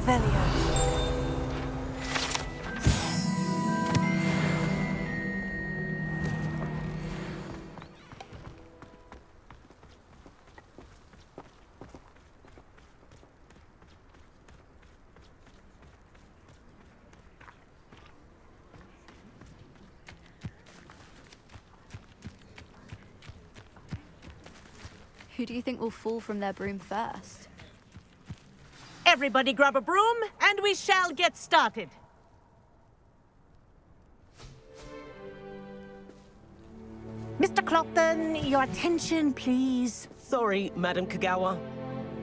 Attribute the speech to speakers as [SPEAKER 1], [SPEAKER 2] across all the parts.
[SPEAKER 1] Revelio.
[SPEAKER 2] Who do you think will fall from their broom first?
[SPEAKER 3] Everybody grab a broom, and we shall get started. Mr. Clopton, your attention, please.
[SPEAKER 4] Sorry, Madam Kagawa.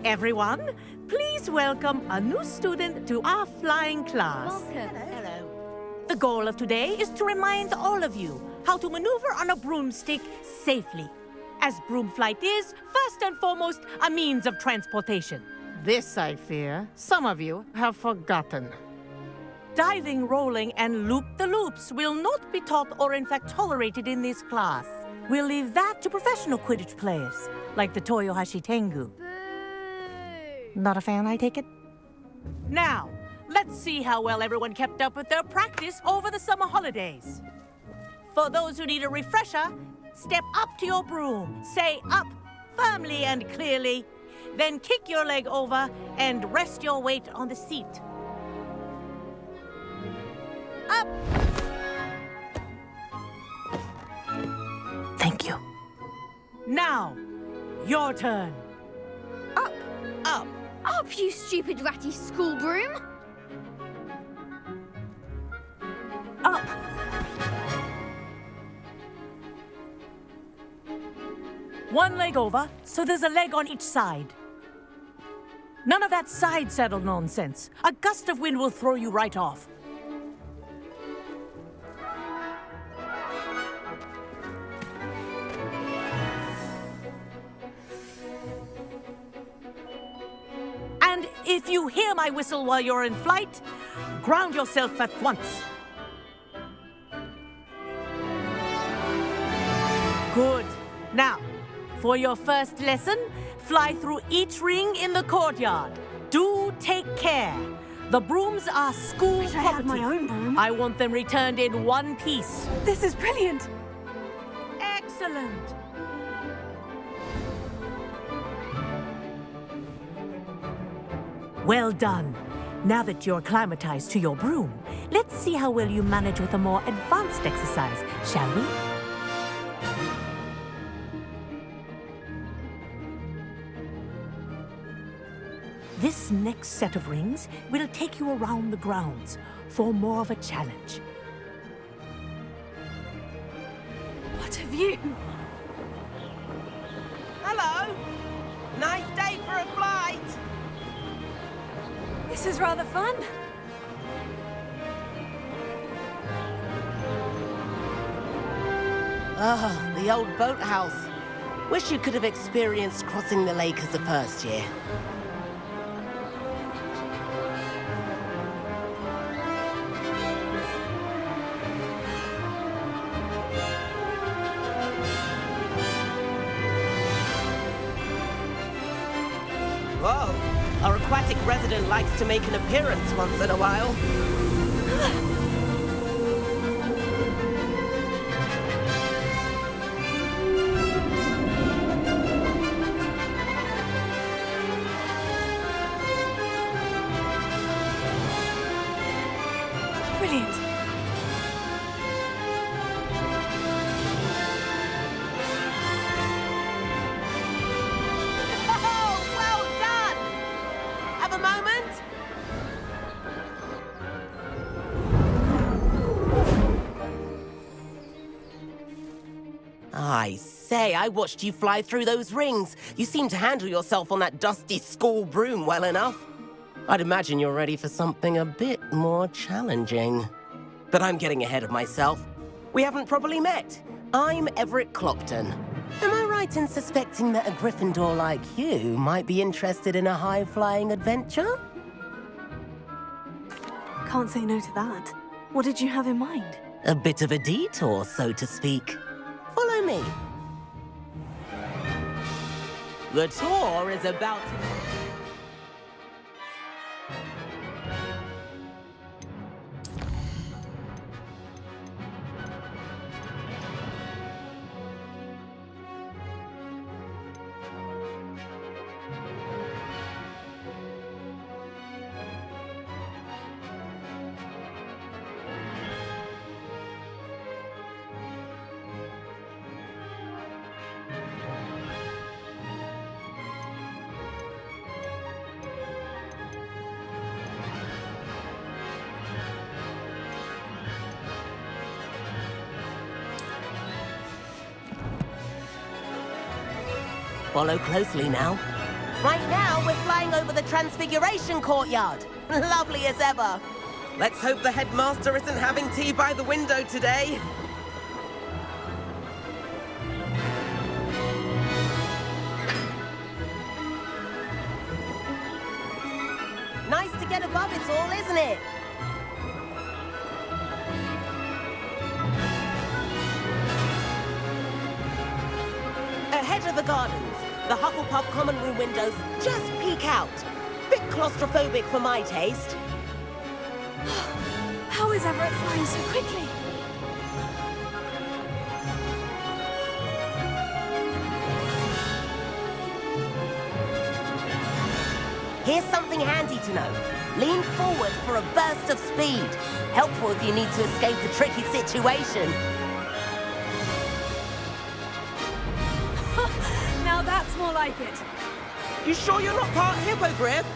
[SPEAKER 3] Everyone, please welcome a new student to our flying class.
[SPEAKER 2] Welcome.
[SPEAKER 3] Hello. The goal of today is to remind all of you how to maneuver on a broomstick safely, as broom flight is, first and foremost, a means of transportation. This, I fear, some of you have forgotten. Diving, rolling, and loop-the-loops will not be taught or in fact tolerated in this class. We'll leave that to professional Quidditch players, like the Toyohashi Tengu.
[SPEAKER 2] Boo!
[SPEAKER 3] Not a fan, I take it? Now, let's see how well everyone kept up with their practice over the summer holidays. For those who need a refresher, step up to your broom, say up firmly and clearly, then kick your leg over and rest your weight on the seat. Up! Thank you. Now, your turn.
[SPEAKER 2] Up!
[SPEAKER 3] Up!
[SPEAKER 2] Up, you stupid ratty school broom!
[SPEAKER 3] Up! One leg over, so there's a leg on each side. None of that side saddle nonsense. A gust of wind will throw you right off. And if you hear my whistle while you're in flight, ground yourself at once. Good. Now, for your first lesson, fly through each ring in the courtyard. Do take care. The brooms are school
[SPEAKER 1] Wish I
[SPEAKER 3] property.
[SPEAKER 1] had my own broom.
[SPEAKER 3] I want them returned in one piece.
[SPEAKER 1] This is brilliant.
[SPEAKER 3] Excellent. Well done. Now that you're acclimatized to your broom, let's see how well you manage with a more advanced exercise, shall we? This next set of rings will take you around the grounds for more of a challenge.
[SPEAKER 1] What have you?
[SPEAKER 4] Hello. Nice day for a flight.
[SPEAKER 1] This is rather fun.
[SPEAKER 4] Ah, the old boathouse. Wish you could have experienced crossing the lake as a first year. Whoa! Our aquatic resident likes to make an appearance once in a while.
[SPEAKER 1] Brilliant.
[SPEAKER 4] Oh, well done! Have a moment? I say, I watched you fly through those rings. You seem to handle yourself on that dusty school broom well enough. I'd imagine you're ready for something a bit more challenging. But I'm getting ahead of myself. We haven't properly met. I'm Everett Clopton. Am I right in suspecting that a Gryffindor like you might be interested in a high-flying adventure?
[SPEAKER 1] Can't say no to that. What did you have in mind?
[SPEAKER 4] A bit of a detour, so to speak. Follow me. The tour is about to... Follow closely now. Right now, we're flying over the Transfiguration Courtyard. Lovely as ever. Let's hope the headmaster isn't having tea by the window today. Nice to get above it all, isn't it? Ahead of the gardens, the Hufflepuff common room windows just peek out. Bit claustrophobic for my taste.
[SPEAKER 1] How is Everett flying so quickly?
[SPEAKER 4] Here's something handy to know. Lean forward for a burst of speed. Helpful if you need to escape a tricky situation.
[SPEAKER 1] Now that's more like it.
[SPEAKER 4] You sure you're not part hippogriff?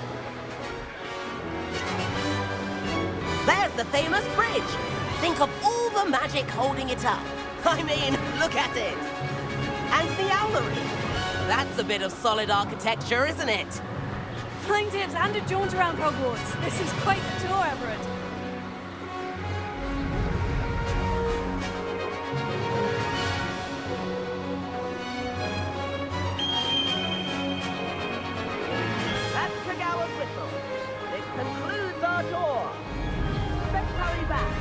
[SPEAKER 4] There's the famous bridge. Think of all the magic holding it up. I mean, look at it. And the owlery. That's a bit of solid architecture, isn't it?
[SPEAKER 1] Flying tips and a jaunt around Hogwarts. This is quite the tour, Everett.
[SPEAKER 4] That's Kagawa's whistle. It concludes our tour. Let's hurry back.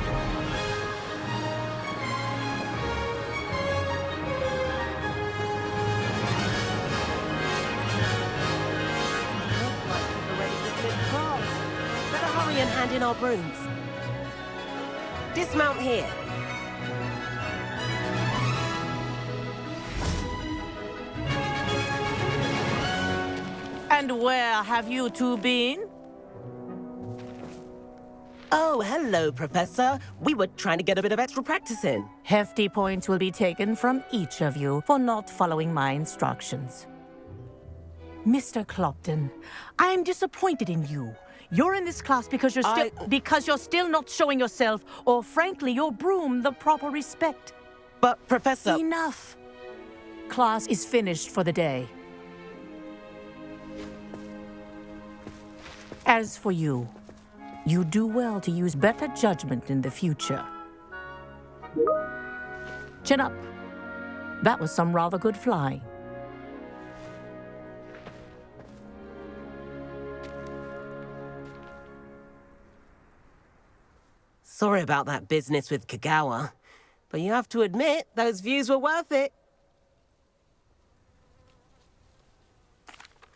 [SPEAKER 4] Better hurry and hand in our brooms. Dismount here.
[SPEAKER 3] And where have you two been?
[SPEAKER 4] Oh, hello, Professor. We were trying to get a bit of extra practice in.
[SPEAKER 3] Hefty points will be taken from each of you for not following my instructions. Mr. Clopton, I'm disappointed in you. You're in this class because you're still not showing yourself, or frankly, your broom the proper respect.
[SPEAKER 4] But, Professor...
[SPEAKER 3] Enough. Class is finished for the day. As for you, you do well to use better judgment in the future. Chin up. That was some rather good flying.
[SPEAKER 4] Sorry about that business with Kagawa, but you have to admit, those views were worth it.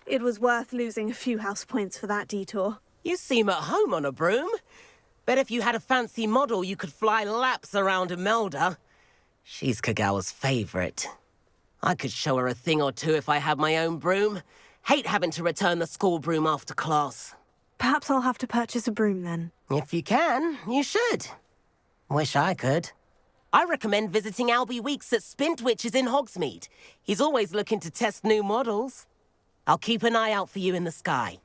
[SPEAKER 1] It was worth losing a few house points for that detour.
[SPEAKER 4] You seem at home on a broom. Bet if you had a fancy model, you could fly laps around Imelda. She's Kagawa's favorite. I could show her a thing or two if I had my own broom. Hate having to return the school broom after class.
[SPEAKER 1] Perhaps I'll have to purchase a broom then.
[SPEAKER 4] If you can, you should. Wish I could. I recommend visiting Albie Weeks at Spintwitches in Hogsmeade. He's always looking to test new models. I'll keep an eye out for you in the sky.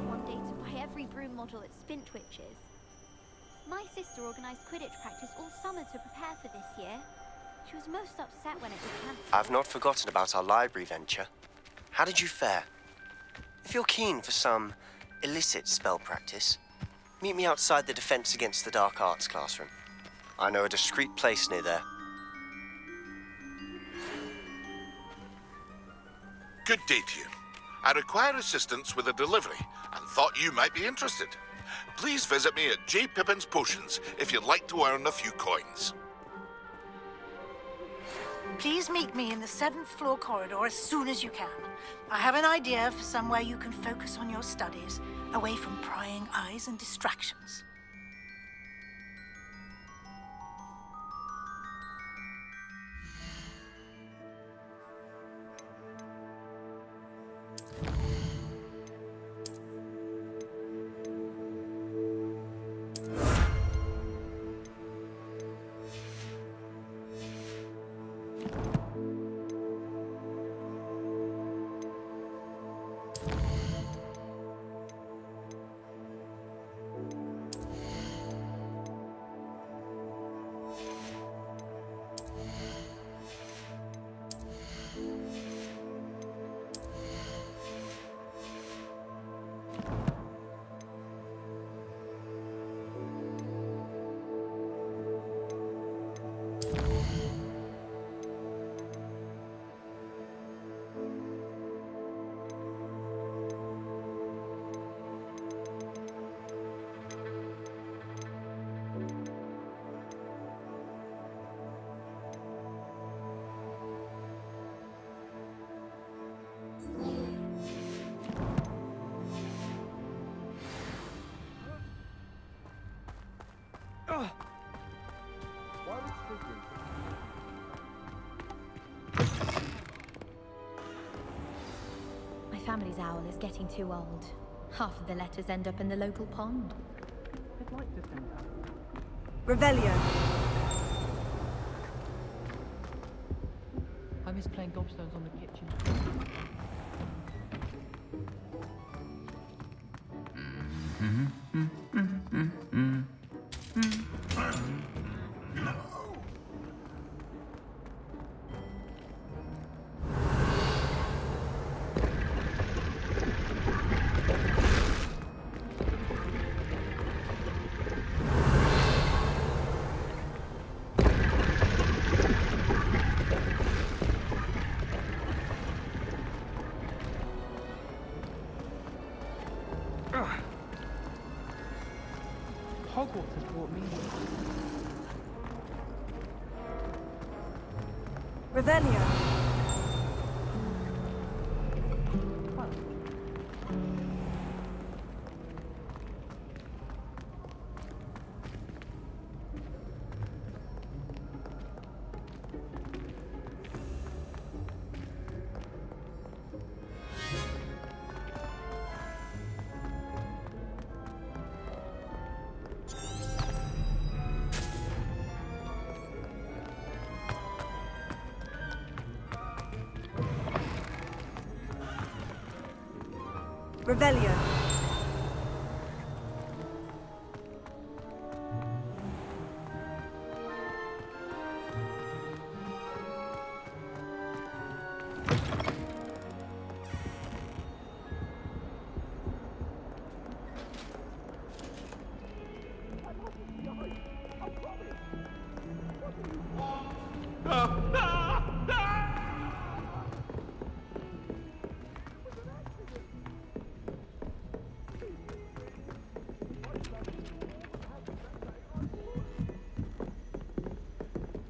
[SPEAKER 2] One day to buy every broom model at Spintwitches. My sister organised Quidditch practice all summer to prepare for this year. She was most upset when it was cancelled.
[SPEAKER 5] I've not forgotten about our library venture. How did you fare? If you're keen for some illicit spell practice, meet me outside the Defence Against the Dark Arts classroom. I know a discreet place near there.
[SPEAKER 6] Good day to you. I require assistance with a delivery and thought you might be interested. Please visit me at J. Pippin's Potions if you'd like to earn a few coins.
[SPEAKER 7] Please meet me in the 7th floor corridor as soon as you can. I have an idea for somewhere you can focus on your studies, away from prying eyes and distractions.
[SPEAKER 8] My family's owl is getting too old. Half of the letters end up in the local pond.
[SPEAKER 1] Revelio.
[SPEAKER 9] I miss playing gobstones on the kitchen. Hogwarts has brought me here.
[SPEAKER 1] Revelio. Revelio.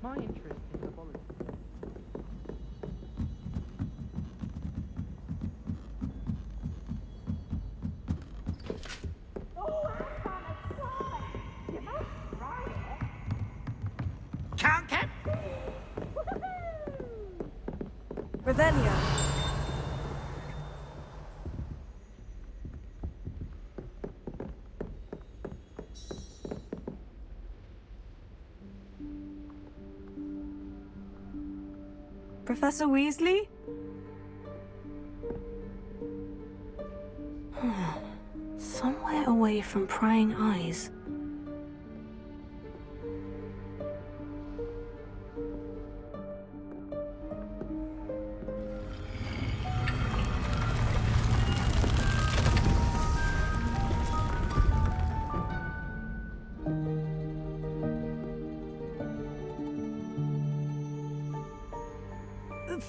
[SPEAKER 9] My interest in herbology.
[SPEAKER 1] Revelio. Professor Weasley? Somewhere away from prying eyes.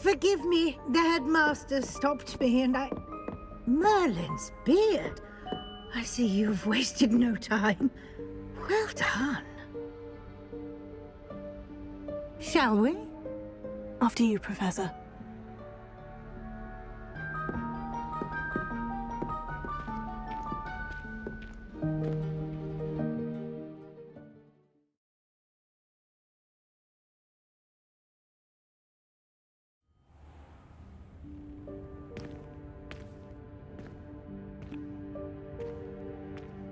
[SPEAKER 7] Forgive me, the headmaster stopped me and I... Merlin's beard. I see you've wasted no time. Well done. Shall we?
[SPEAKER 1] After you, Professor.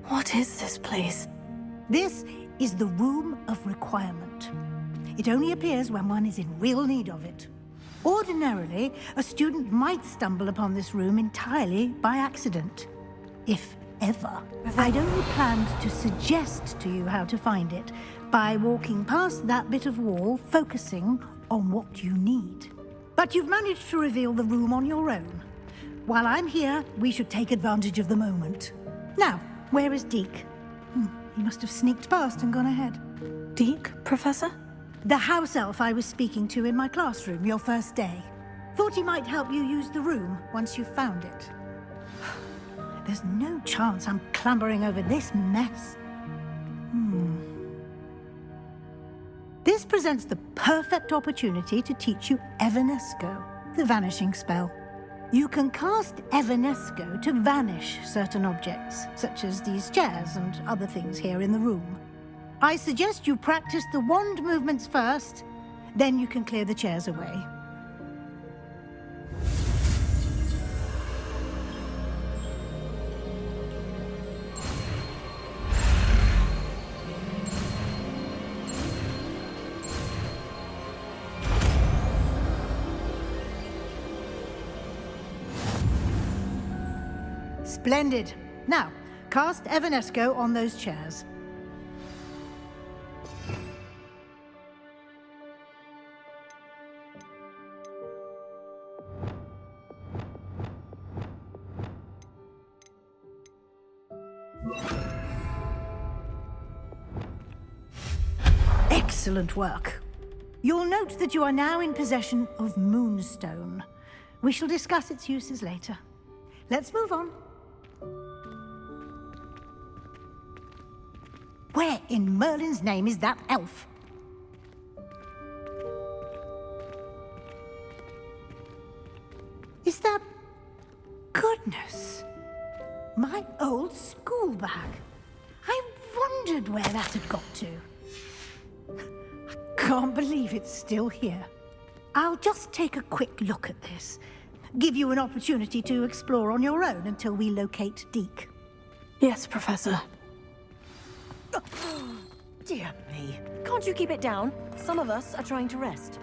[SPEAKER 1] What is this place?
[SPEAKER 7] This is the Room of Requirement. It only appears when one is in real need of it. Ordinarily, a student might stumble upon this room entirely by accident. If ever. I'd only planned to suggest to you how to find it by walking past that bit of wall, focusing on what you need. But you've managed to reveal the room on your own. While I'm here, we should take advantage of the moment. Now, where is Deke? He must have sneaked past and gone ahead.
[SPEAKER 1] Deke, Professor?
[SPEAKER 7] The house elf I was speaking to in my classroom your first day. Thought he might help you use the room once you've found it. There's no chance I'm clambering over this mess. This presents the perfect opportunity to teach you Evanesco, the vanishing spell. You can cast Evanesco to vanish certain objects, such as these chairs and other things here in the room. I suggest you practice the wand movements first, then you can clear the chairs away. Splendid. Now, cast Evanesco on those chairs. Excellent work. You'll note that you are now in possession of Moonstone. We shall discuss its uses later. Let's move on. Where in Merlin's name is that elf? Is that... Goodness! My old school bag. I wondered where that had got to. I can't believe it's still here. I'll just take a quick look at this. Give you an opportunity to explore on your own until we locate Deke.
[SPEAKER 10] Yes, Professor.
[SPEAKER 11] Dear me. Can't you keep it down? Some of us are trying to rest.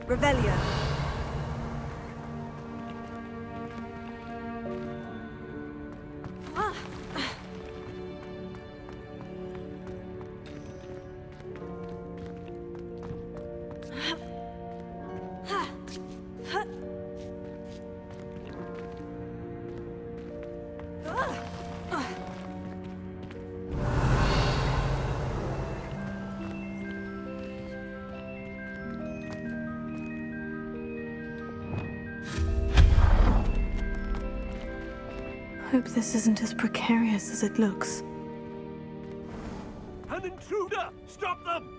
[SPEAKER 11] Revelio.
[SPEAKER 10] Hope this isn't as precarious as it looks.
[SPEAKER 12] An intruder! Stop them!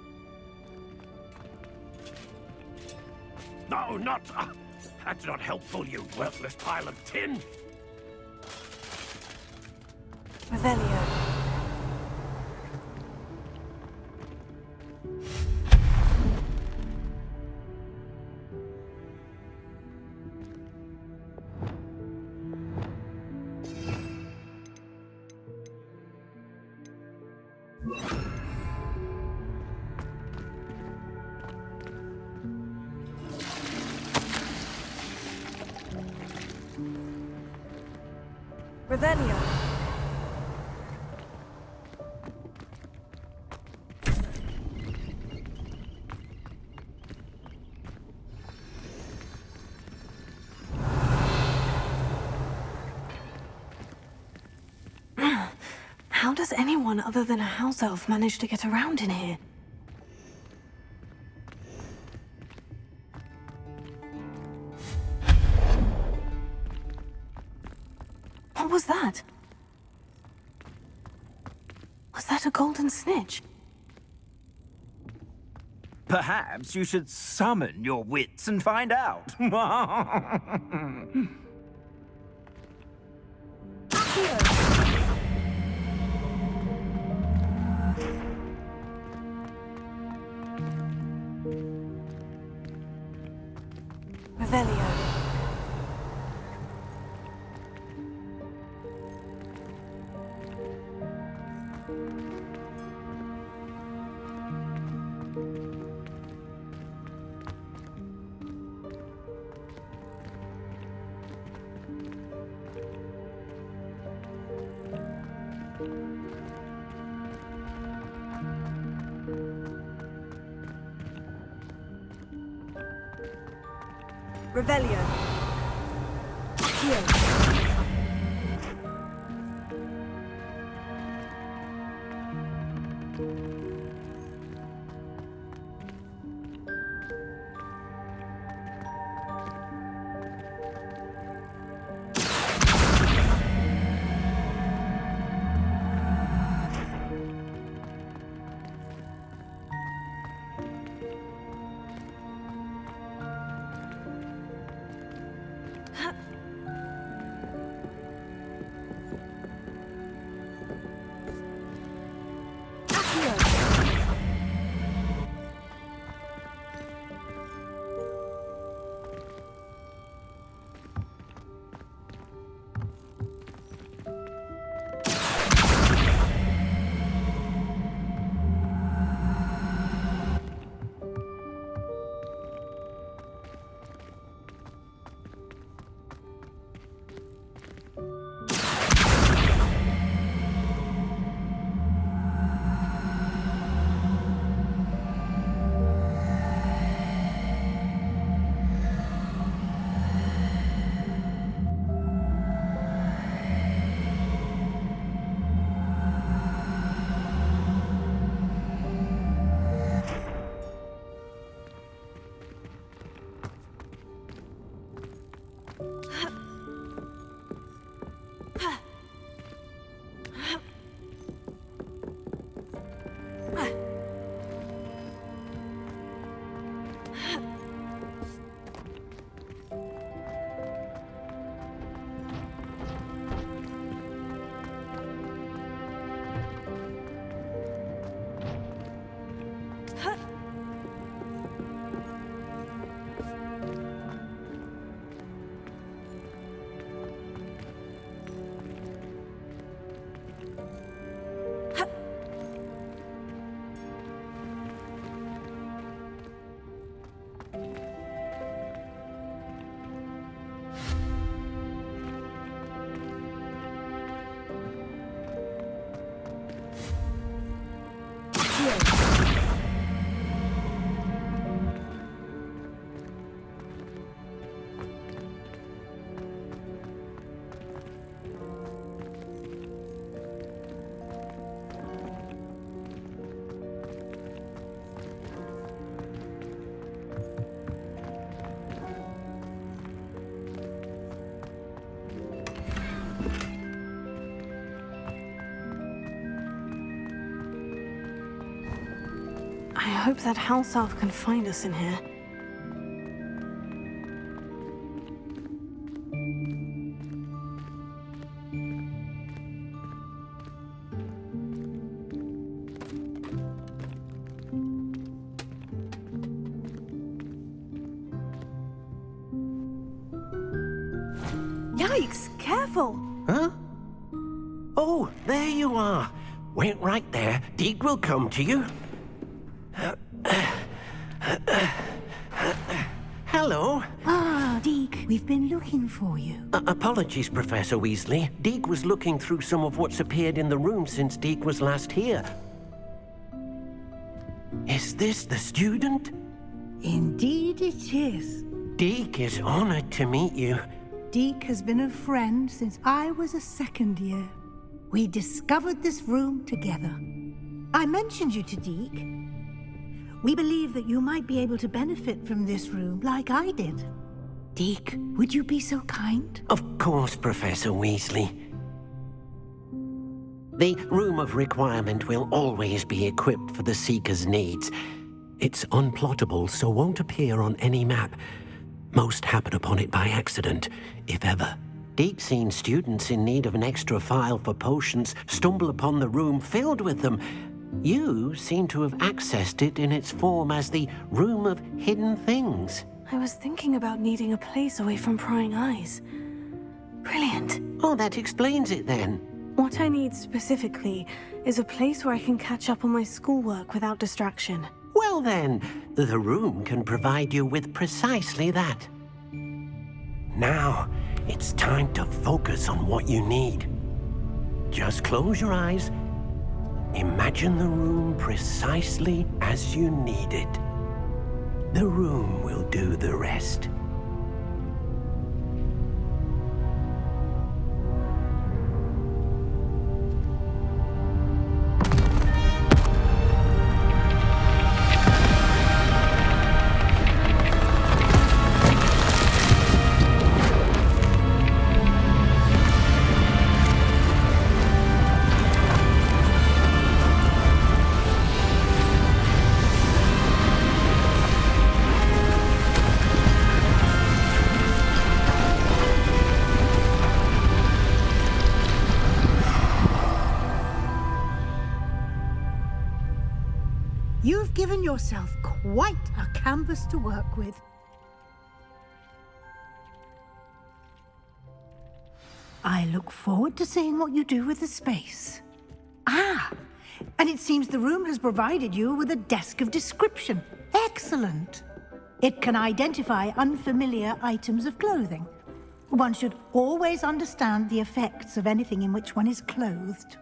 [SPEAKER 12] No, not... that's not helpful, you worthless pile of tin!
[SPEAKER 11] Revelio. Revelio.
[SPEAKER 10] How does anyone other than a house elf manage to get around in here? What was that? Was that a golden snitch?
[SPEAKER 13] Perhaps you should summon your wits and find out.
[SPEAKER 11] Revelio. Revelio. Accio.
[SPEAKER 10] I hope that house elf can find us in here.
[SPEAKER 11] Yikes! Careful!
[SPEAKER 12] Huh? Oh, there you are. Wait right there. Deke will come to you. Hello.
[SPEAKER 7] Ah, Deke, we've been looking for you.
[SPEAKER 12] Apologies, Professor Weasley. Deke was looking through some of what's appeared in the room since Deke was last here. Is this the student?
[SPEAKER 7] Indeed it is.
[SPEAKER 12] Deke is honored to meet you.
[SPEAKER 7] Deke has been a friend since I was a second year. We discovered this room together. I mentioned you to Deke. We believe that you might be able to benefit from this room like I did. Deke, would you be so kind?
[SPEAKER 12] Of course, Professor Weasley. The Room of Requirement will always be equipped for the Seeker's needs. It's unplottable, so won't appear on any map. Most happen upon it by accident, if ever. Deke's seen students in need of an extra file for potions stumble upon the room filled with them. You seem to have accessed it in its form as the Room of Hidden Things.
[SPEAKER 10] I was thinking about needing a place away from prying eyes. Brilliant.
[SPEAKER 12] Oh, that explains it then.
[SPEAKER 10] What I need specifically is a place where I can catch up on my schoolwork without distraction.
[SPEAKER 12] Well then, the room can provide you with precisely that. Now, it's time to focus on what you need. Just close your eyes. Imagine the room precisely as you need it. The room will do the rest.
[SPEAKER 7] given yourself quite a canvas to work with. I look forward to seeing what you do with the space. Ah, and it seems the room has provided you with a desk of description. Excellent. It can identify unfamiliar items of clothing. One should always understand the effects of anything in which one is clothed.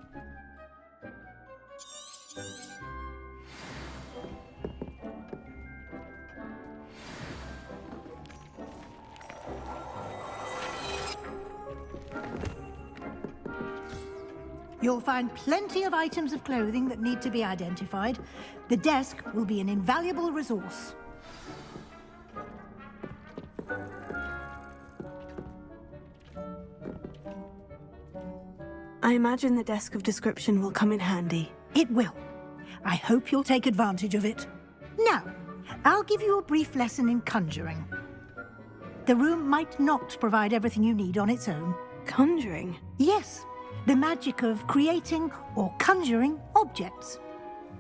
[SPEAKER 7] You'll find plenty of items of clothing that need to be identified. The desk will be an invaluable resource.
[SPEAKER 10] I imagine the desk of description will come in handy.
[SPEAKER 7] It will. I hope you'll take advantage of it. Now, I'll give you a brief lesson in conjuring. The room might not provide everything you need on its own.
[SPEAKER 10] Conjuring?
[SPEAKER 7] Yes. The magic of creating or conjuring objects.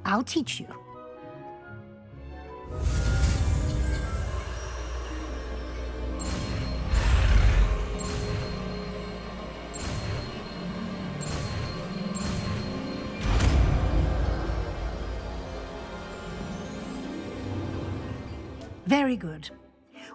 [SPEAKER 7] I'll teach you. Very good.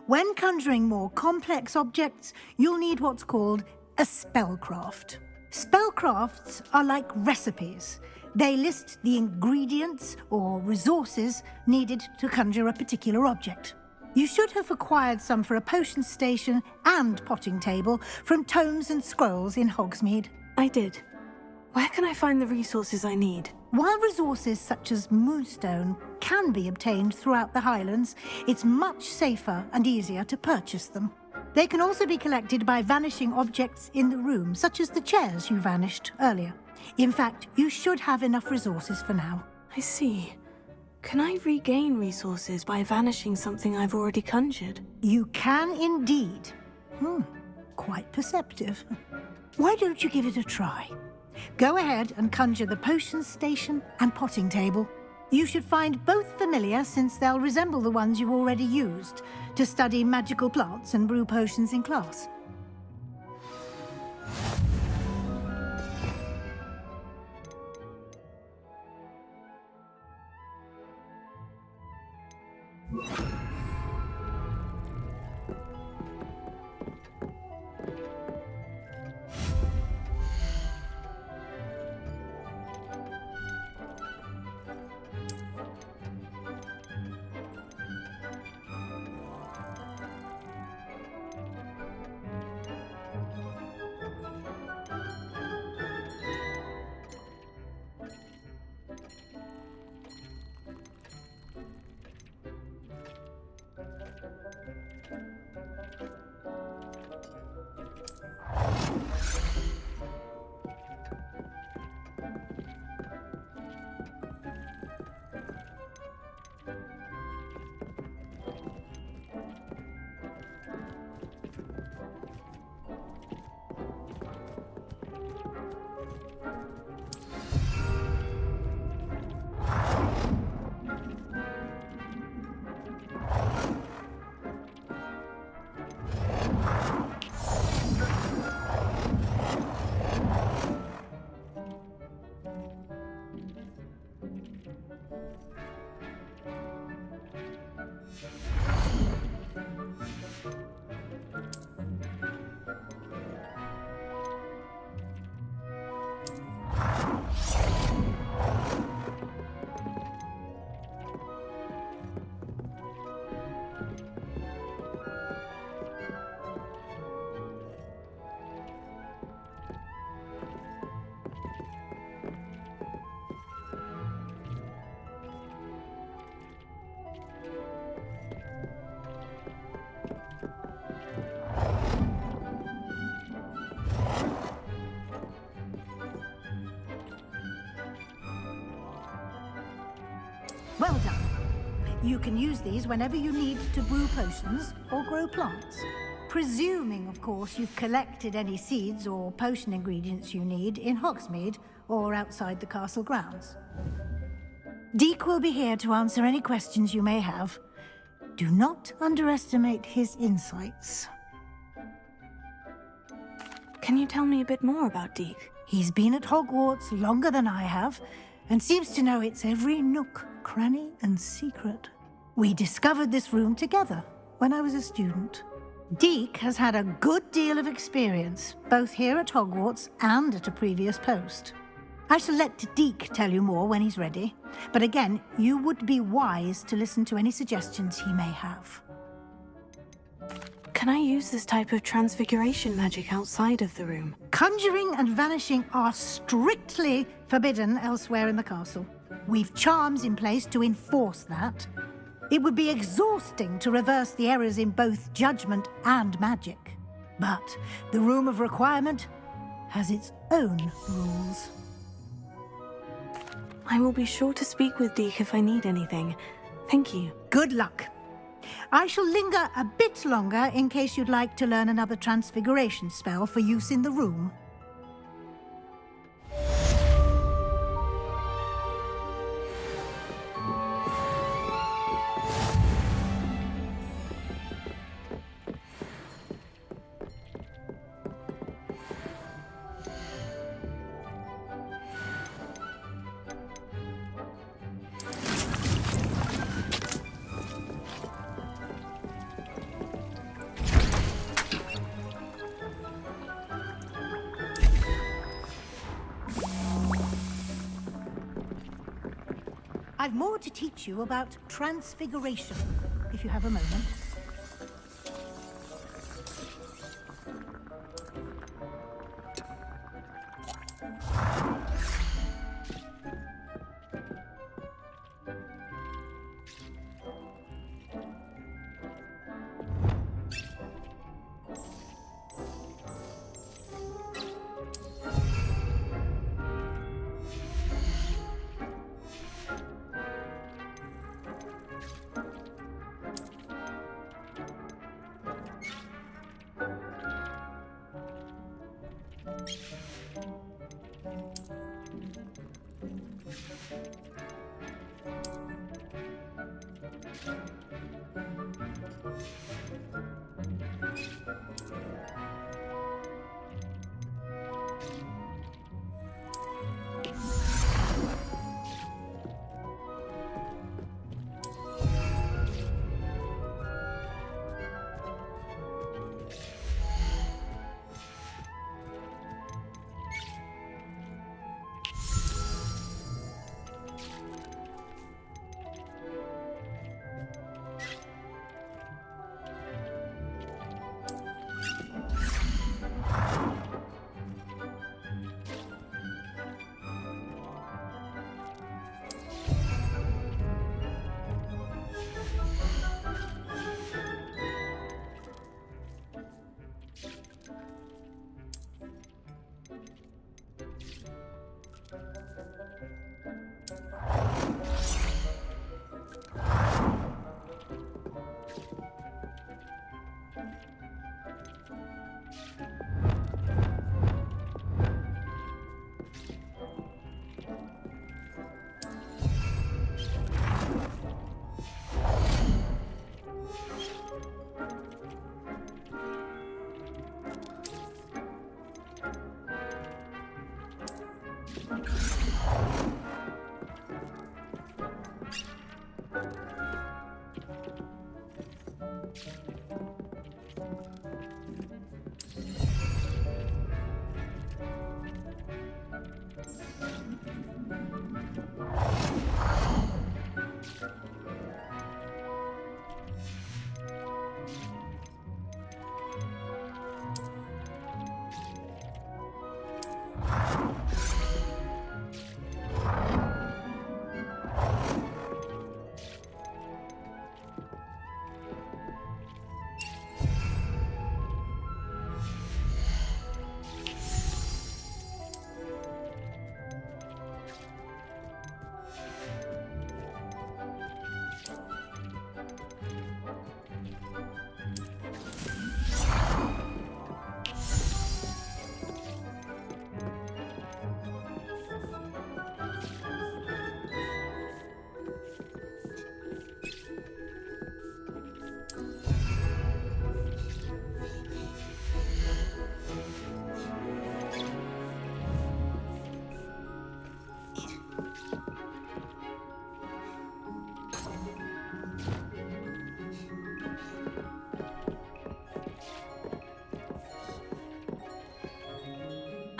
[SPEAKER 7] When conjuring more complex objects, you'll need what's called a spellcraft. Spellcrafts are like recipes. They list the ingredients or resources needed to conjure a particular object. You should have acquired some for a potion station and potting table from tomes and scrolls in Hogsmeade.
[SPEAKER 10] I did. Where can I find the resources I need?
[SPEAKER 7] While resources such as moonstone can be obtained throughout the Highlands, it's much safer and easier to purchase them. They can also be collected by vanishing objects in the room, such as the chairs you vanished earlier. In fact, you should have enough resources for now.
[SPEAKER 10] I see. Can I regain resources by vanishing something I've already conjured?
[SPEAKER 7] You can indeed. Quite perceptive. Why don't you give it a try? Go ahead and conjure the potion station and potting table. You should find both familiar, since they'll resemble the ones you've already used to study magical plants and brew potions in class. Well done. You can use these whenever you need to brew potions or grow plants. Presuming, of course, you've collected any seeds or potion ingredients you need in Hogsmeade or outside the castle grounds. Deke will be here to answer any questions you may have. Do not underestimate his insights.
[SPEAKER 10] Can you tell me a bit more about Deke?
[SPEAKER 7] He's been at Hogwarts longer than I have, and seems to know its every nook, cranny, and secret. We discovered this room together when I was a student. Deke has had a good deal of experience, both here at Hogwarts and at a previous post. I shall let Deke tell you more when he's ready, but again, you would be wise to listen to any suggestions he may have.
[SPEAKER 10] Can I use this type of transfiguration magic outside of the room?
[SPEAKER 7] Conjuring and vanishing are strictly forbidden elsewhere in the castle. We've charms in place to enforce that. It would be exhausting to reverse the errors in both judgment and magic. But the Room of Requirement has its own rules.
[SPEAKER 10] I will be sure to speak with Deke if I need anything. Thank you.
[SPEAKER 7] Good luck. I shall linger a bit longer in case you'd like to learn another transfiguration spell for use in the room. I've more to teach you about transfiguration, if you have a moment.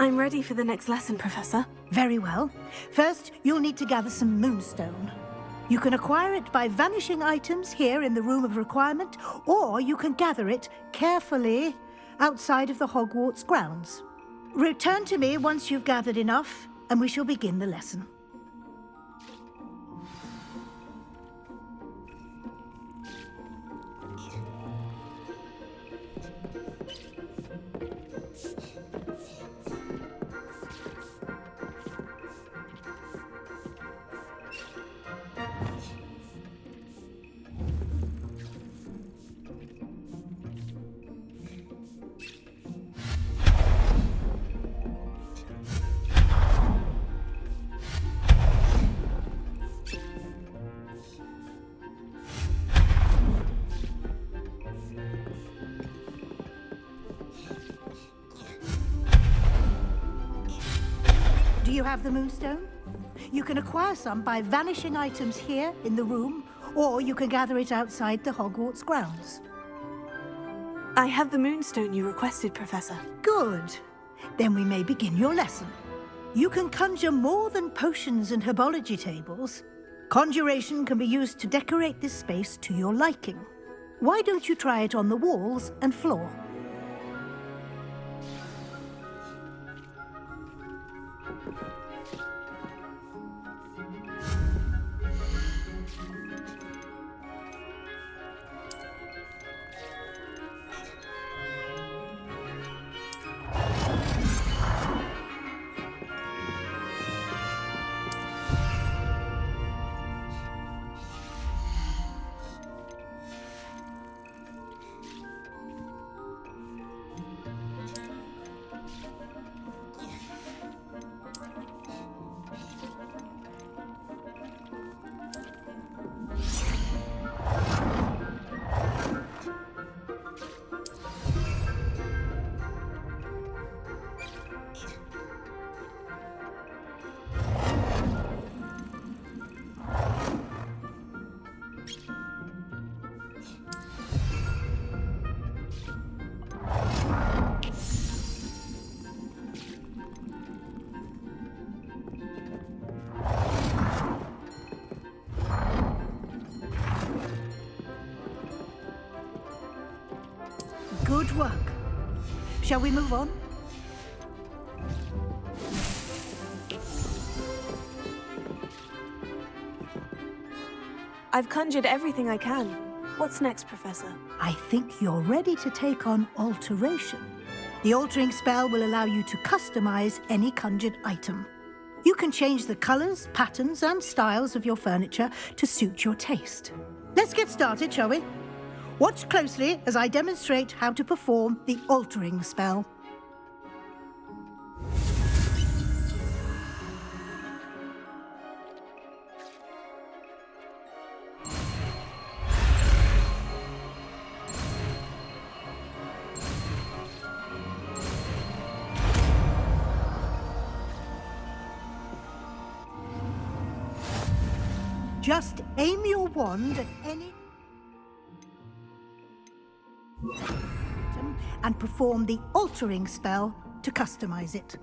[SPEAKER 10] I'm ready for the next lesson, Professor.
[SPEAKER 7] Very well. First, you'll need to gather some moonstone. You can acquire it by vanishing items here in the Room of Requirement, or you can gather it carefully outside of the Hogwarts grounds. Return to me once you've gathered enough, and we shall begin the lesson. Do you have the moonstone? You can acquire some by vanishing items here in the room, or you can gather it outside the Hogwarts grounds.
[SPEAKER 10] I have the moonstone you requested, Professor.
[SPEAKER 7] Good. Then we may begin your lesson. You can conjure more than potions and herbology tables. Conjuration can be used to decorate this space to your liking. Why don't you try it on the walls and floor? Good work. Shall we move on?
[SPEAKER 10] I've conjured everything I can. What's next, Professor?
[SPEAKER 7] I think you're ready to take on alteration. The altering spell will allow you to customize any conjured item. You can change the colors, patterns, and styles of your furniture to suit your taste. Let's get started, shall we? Watch closely as I demonstrate how to perform the altering spell. Just aim your wand at any item and perform the altering spell to customize it.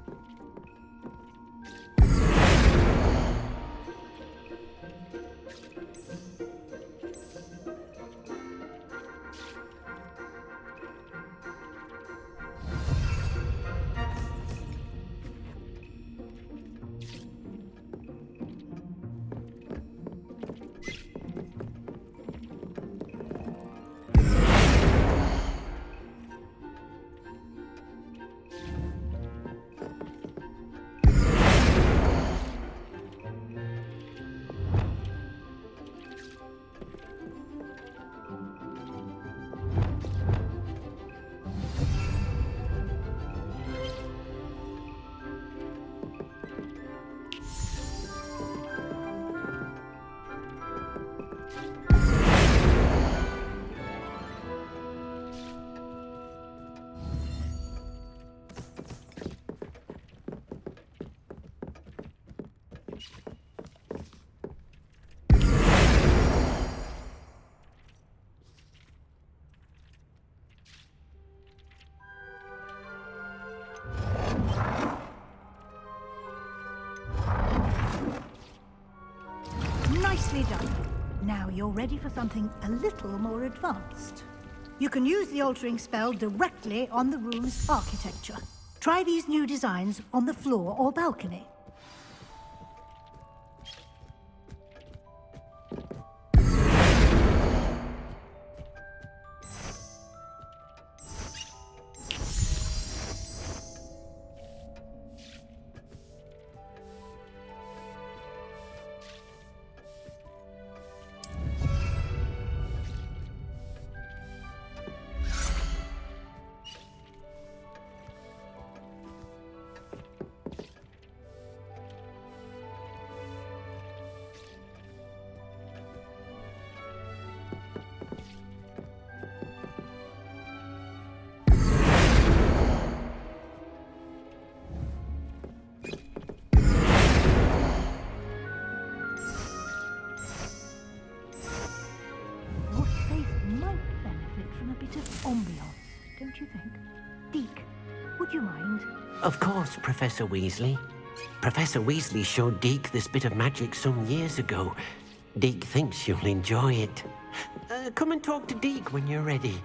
[SPEAKER 7] Nicely done. Now you're ready for something a little more advanced. You can use the altering spell directly on the room's architecture. Try these new designs on the floor or balcony. Ambiance, don't you think? Deke, would you mind?
[SPEAKER 12] Of course, Professor Weasley. Professor Weasley showed Deke this bit of magic some years ago. Deke thinks you'll enjoy it. Come and talk to Deke when you're ready.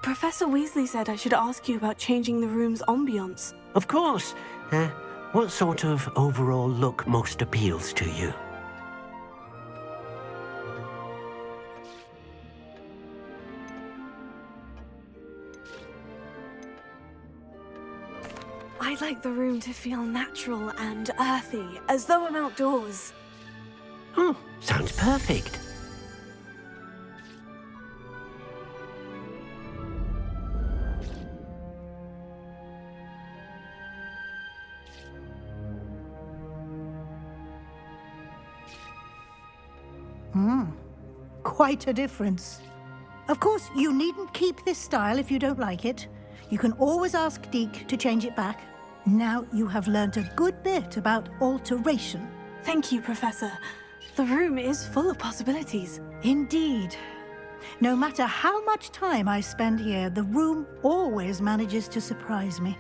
[SPEAKER 10] Professor Weasley said I should ask you about changing the room's ambiance.
[SPEAKER 12] Of course. What sort of overall look most appeals to you?
[SPEAKER 10] I'd like the room to feel natural and earthy, as though I'm outdoors.
[SPEAKER 12] Oh, sounds perfect.
[SPEAKER 7] Quite a difference. Of course, you needn't keep this style if you don't like it. You can always ask Deke to change it back. Now you have learnt a good bit about alteration.
[SPEAKER 10] Thank you, Professor. The room is full of possibilities.
[SPEAKER 7] Indeed. No matter how much time I spend here, the room always manages to surprise me.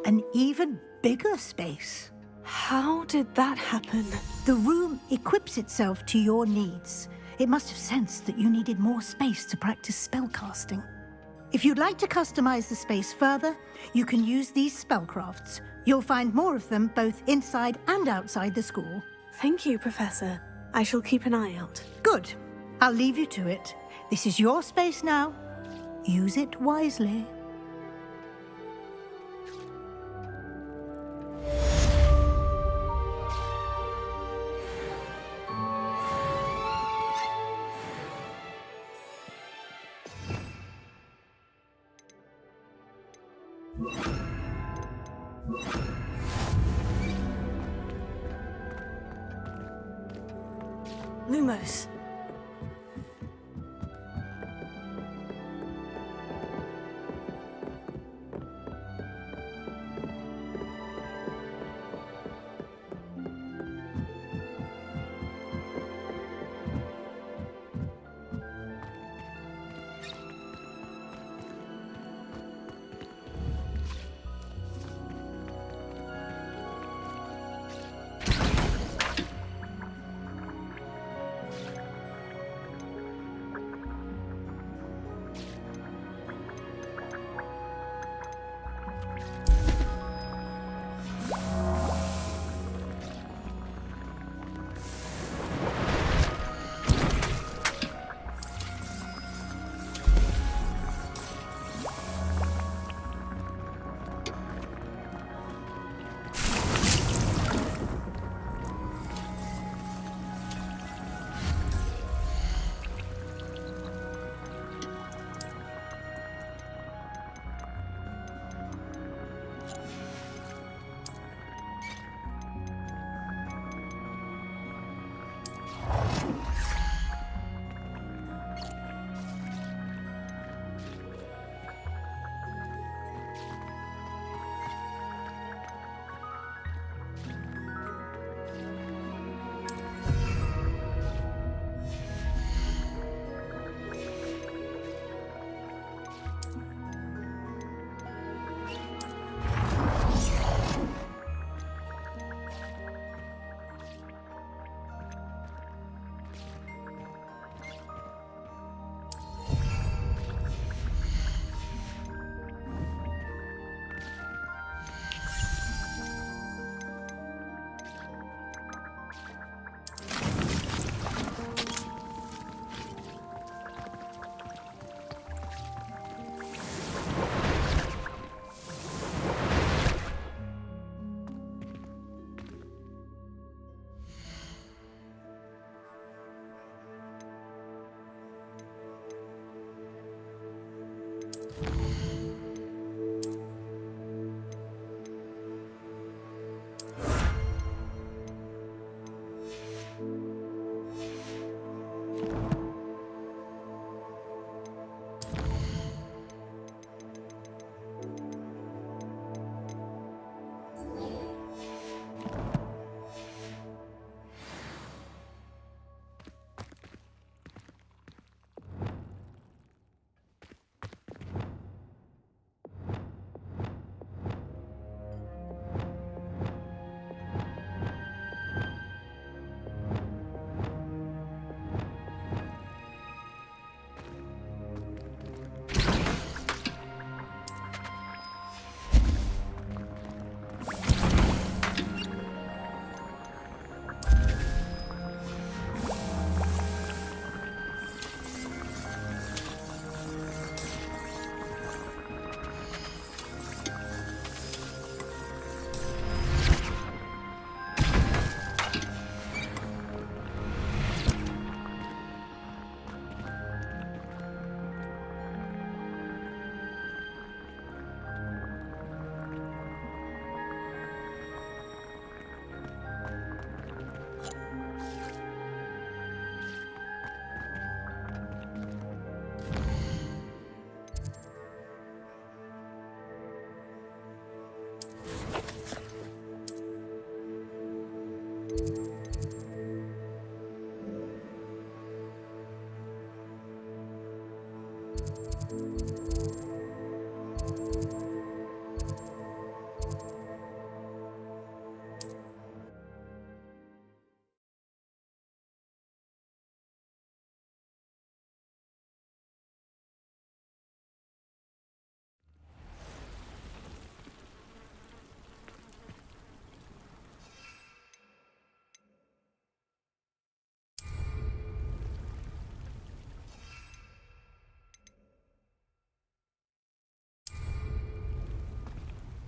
[SPEAKER 7] An even bigger space.
[SPEAKER 10] How did that happen?
[SPEAKER 7] The room equips itself to your needs. It must have sensed that you needed more space to practice spellcasting. If you'd like to customize the space further, you can use these spellcrafts. You'll find more of them both inside and outside the school.
[SPEAKER 10] Thank you, Professor. I shall keep an eye out.
[SPEAKER 7] Good. I'll leave you to it. This is your space now. Use it wisely.
[SPEAKER 10] Lumos.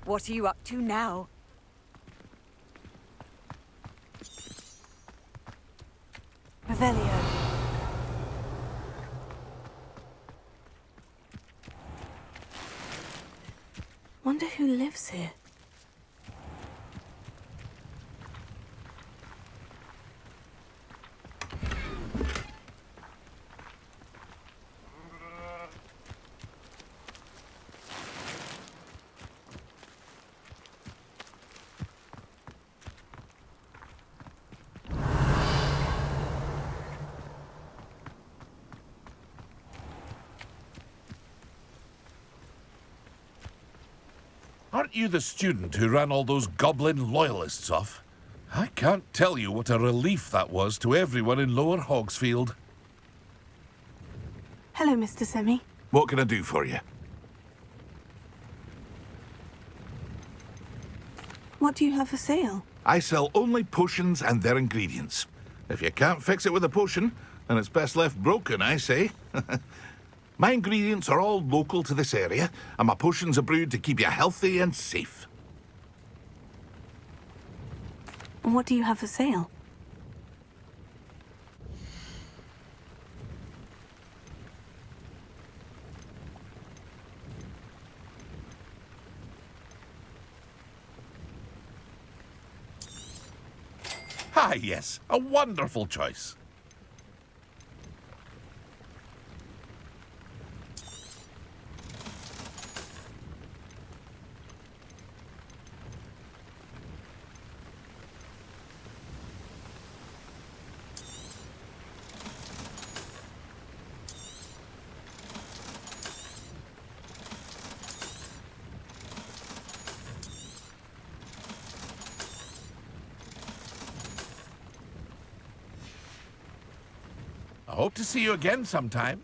[SPEAKER 14] What are you up to now?
[SPEAKER 10] Revelio. Wonder who lives here.
[SPEAKER 6] Aren't you the student who ran all those goblin loyalists off? I can't tell you what a relief that was to everyone in Lower Hogsfield.
[SPEAKER 10] Hello, Mr. Semi.
[SPEAKER 6] What can I do for you?
[SPEAKER 10] What do you have for sale?
[SPEAKER 6] I sell only potions and their ingredients. If you can't fix it with a potion, then it's best left broken, I say. My ingredients are all local to this area, and my potions are brewed to keep you healthy and safe.
[SPEAKER 10] What do you have for sale?
[SPEAKER 6] Ah, yes, a wonderful choice. I hope to see you again sometime.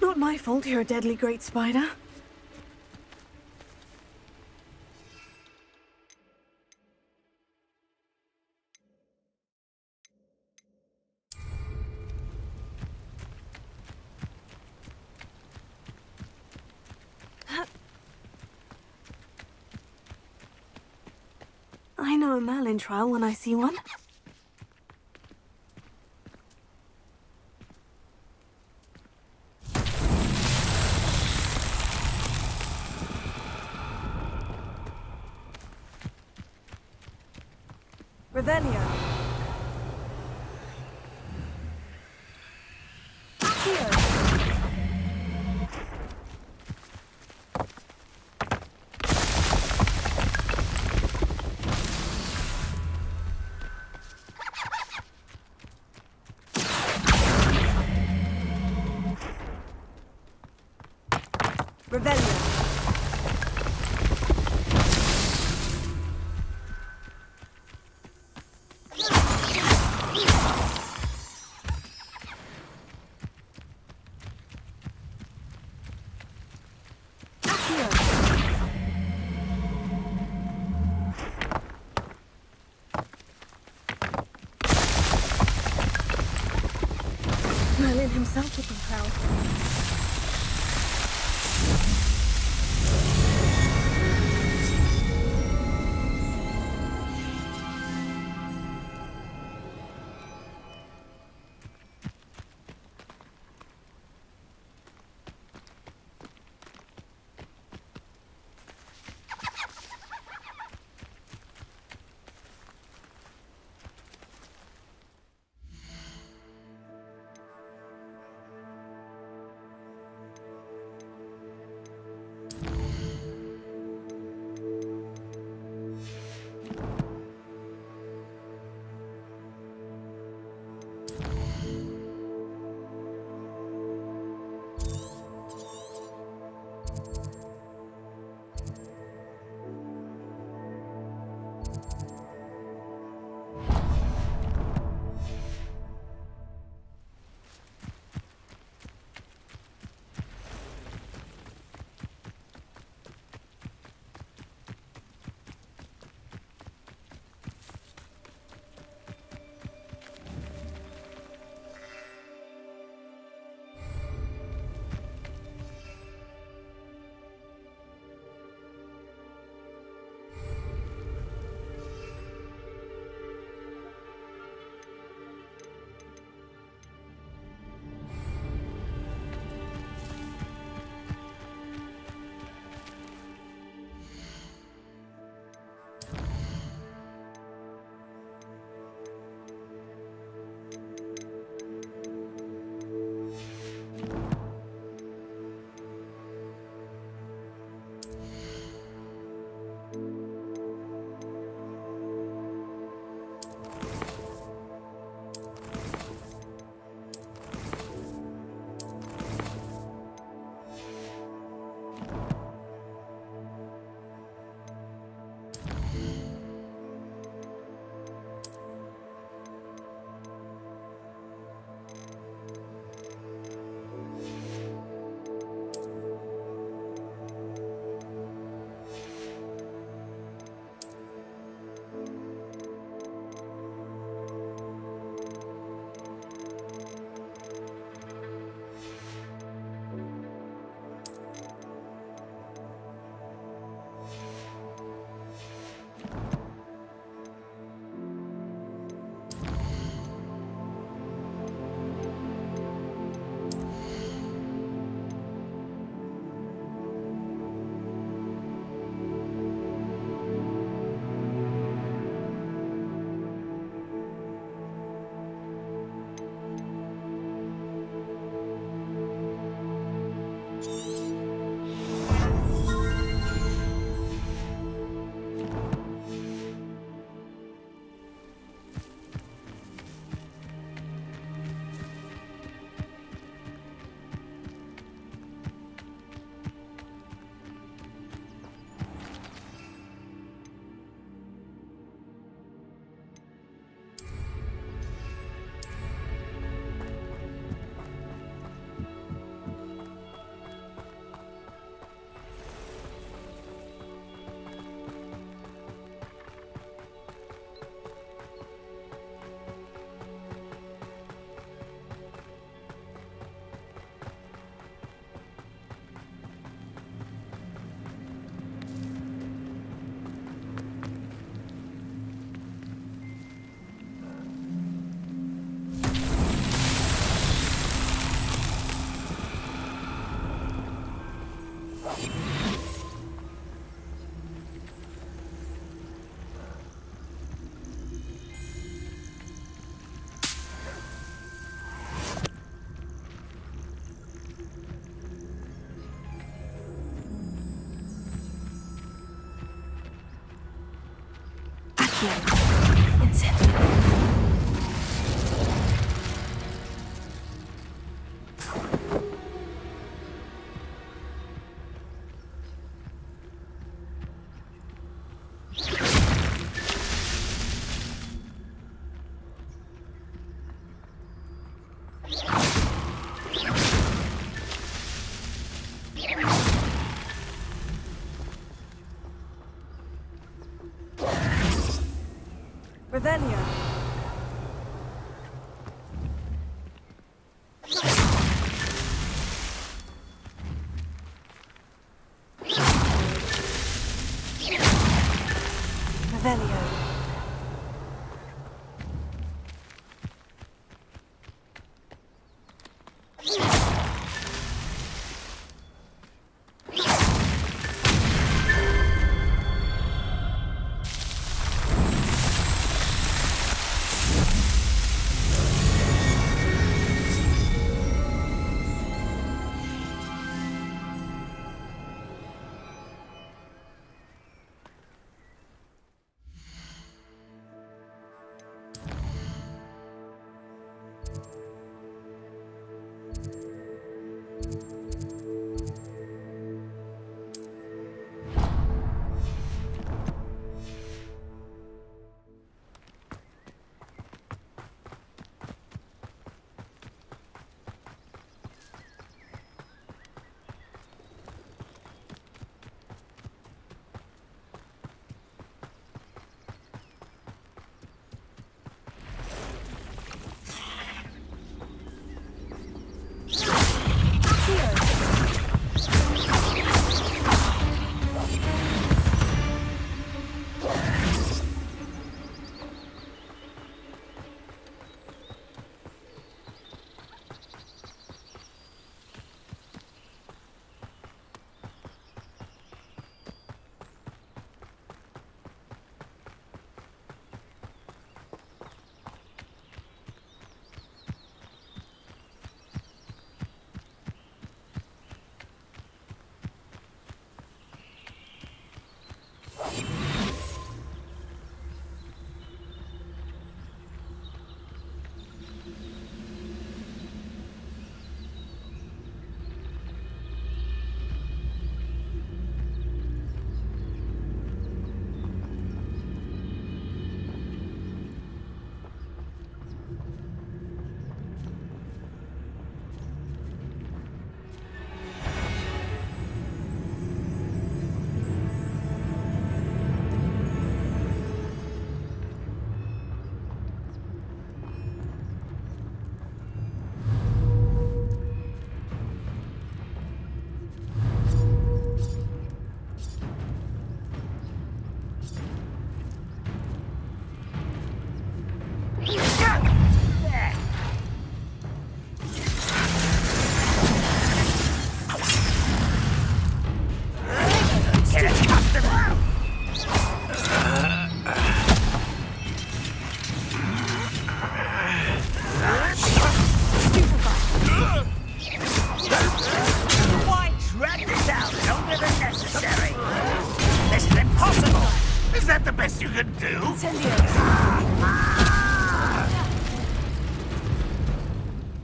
[SPEAKER 10] Not my fault you're a deadly great spider. I know a Merlin trial when I see one. Revelio. Revelio. Merlin himself would be proud.
[SPEAKER 14] Revelio. Revelio.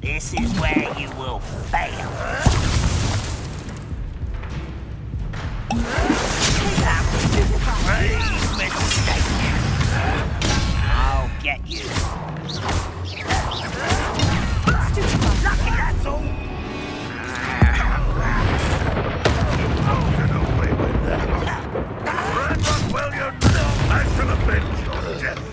[SPEAKER 15] This is where you will fail. That was a grave mistake. I'll get you. Lucky, that's all.
[SPEAKER 6] Get away with that. Run, Rockwell, you're no match for the bench on death.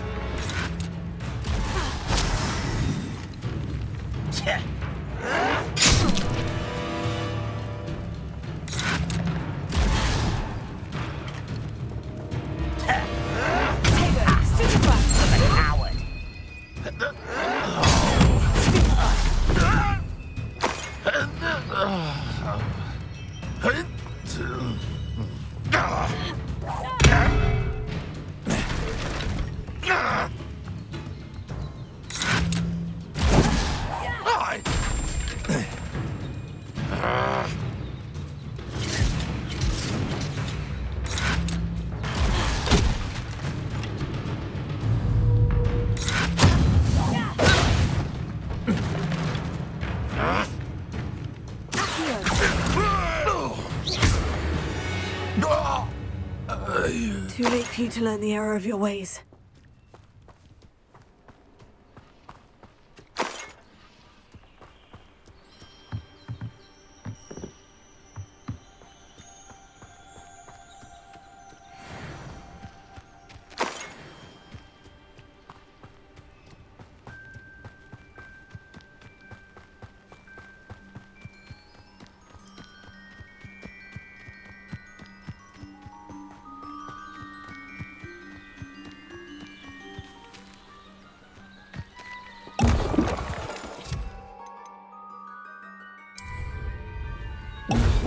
[SPEAKER 10] Too late for you to learn the error of your ways.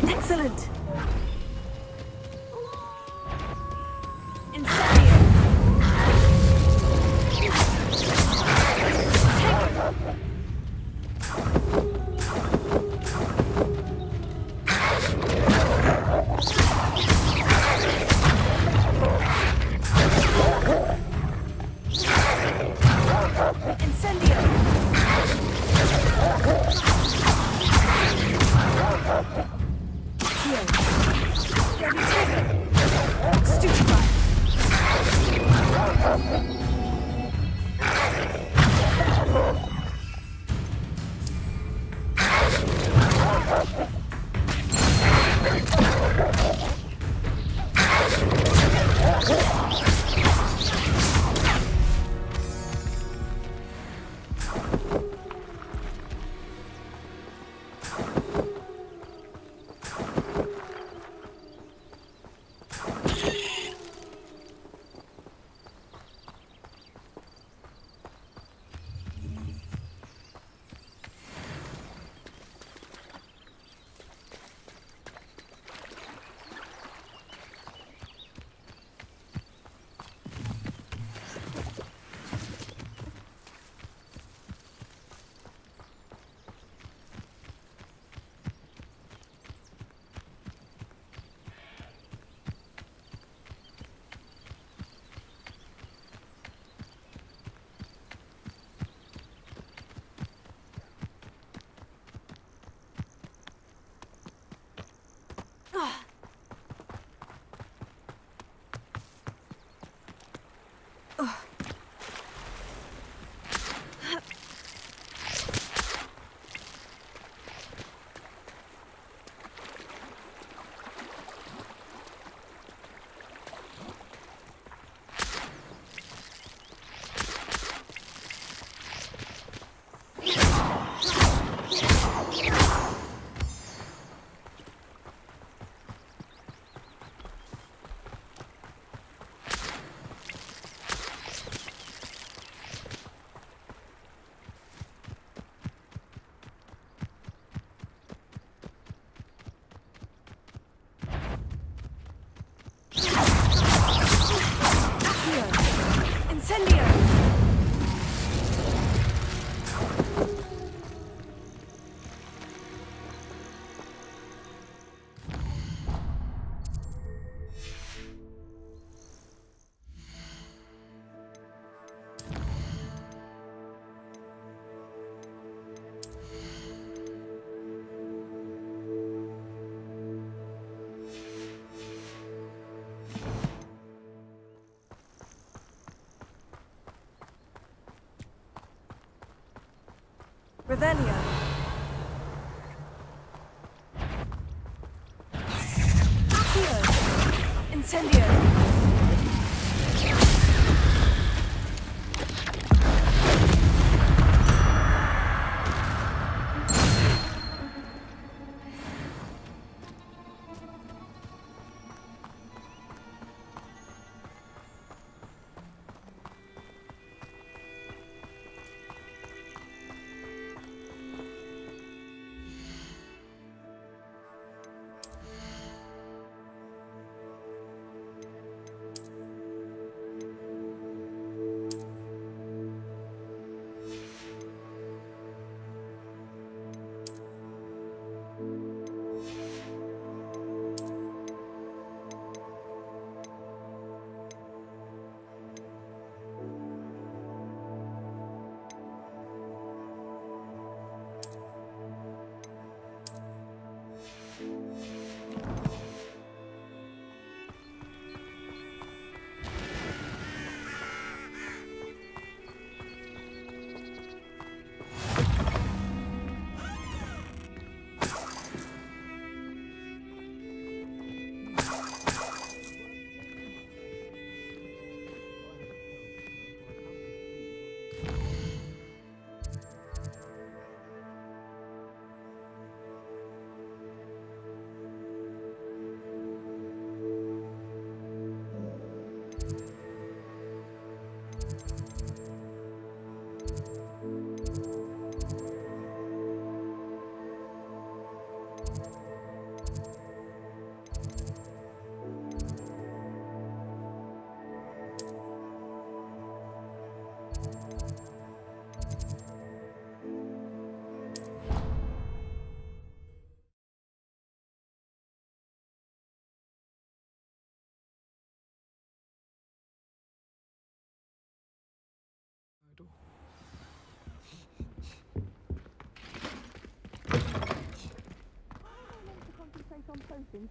[SPEAKER 10] Excellent! Revelio. Accio. Incendio.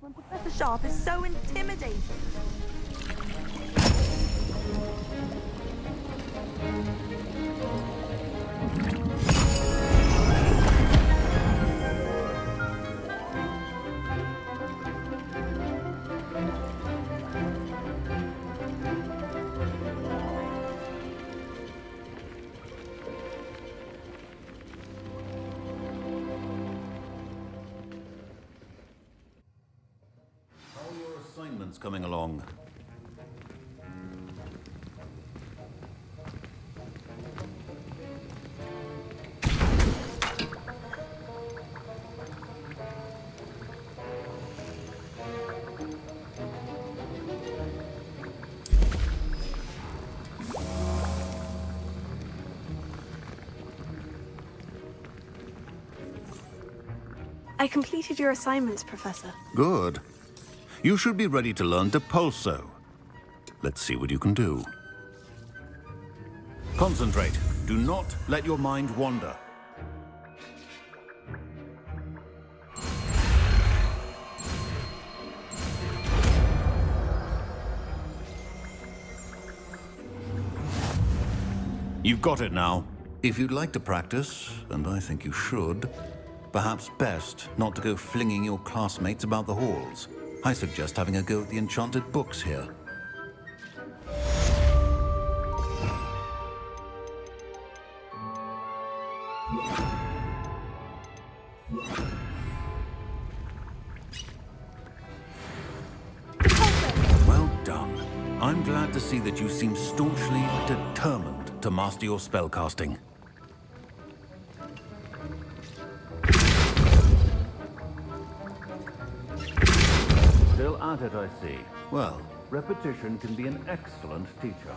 [SPEAKER 11] When Professor Sharp is so intimidating.
[SPEAKER 16] Assignments coming along.
[SPEAKER 10] I completed your assignments, Professor.
[SPEAKER 16] Good. You should be ready to learn Depulso. Let's see what you can do. Concentrate. Do not let your mind wander. You've got it now. If you'd like to practice, and I think you should, perhaps best not to go flinging your classmates about the halls. I suggest having a go at the enchanted books here. Well done. I'm glad to see that you seem staunchly determined to master your spellcasting. Still at it, I see. Well, repetition can be an excellent teacher.